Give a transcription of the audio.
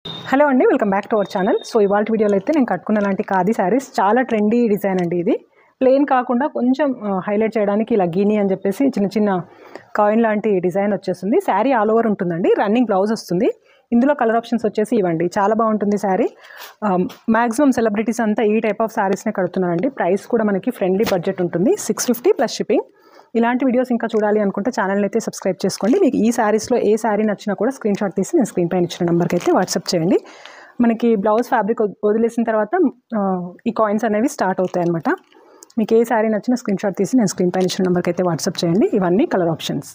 Hello అండి, welcome back to our channel. So ఇవాళ వీడియోలో అయితే నేను కట్టుకున్న లాంటి ఖాదీ శారీస్ చాలా ట్రెండీ డిజైన్ అండి. ఇది ప్లెయిన్ కాకుండా కొంచెం హైలైట్ చేయడానికి ఇలా గీనీ అని చెప్పేసి చిన్న చిన్న కాయిన్ లాంటి డిజైన్ వచ్చేస్తుంది. శారీ ఆల్ ఓవర్ ఉంటుందండి. రన్నింగ్ బ్లౌజ్ వస్తుంది. ఇందులో కలర్ ఆప్షన్స్ వచ్చేసి ఇవ్వండి. చాలా బాగుంటుంది శారీ. మ్యాక్సిమం సెలబ్రిటీస్ అంతా ఈ టైప్ ఆఫ్ శారీస్నే కడుతున్నారండి. ప్రైస్ కూడా మనకి ఫ్రెండ్లీ బడ్జెట్ ఉంటుంది, 650 ప్లస్ షిప్పింగ్. ఇలాంటి వీడియోస్ ఇంకా చూడాలి అనుకుంటే ఛానల్ని అయితే సబ్స్క్రైబ్ చేసుకోండి. మీకు ఈ శారీస్లో ఏ శారీ నచ్చినా కూడా స్క్రీన్ షాట్ తీసి నేను స్క్రీన్ పైన ఇచ్చిన నెంబర్కి అయితే వాట్సాప్ చేయండి. మనకి బ్లౌజ్ ఫ్యాబ్రిక్ వదిలేసిన తర్వాత ఈ కాయిన్స్ అనేవి స్టార్ట్ అవుతాయి అనమాట. మీకు ఏ శారీ నచ్చినా స్క్రీన్ షాట్ తీసి నేను స్క్రీన్ పైన ఇచ్చిన నెంబర్కి అయితే వాట్సాప్ చేయండి. ఇవన్నీ కలర్ ఆప్షన్స్.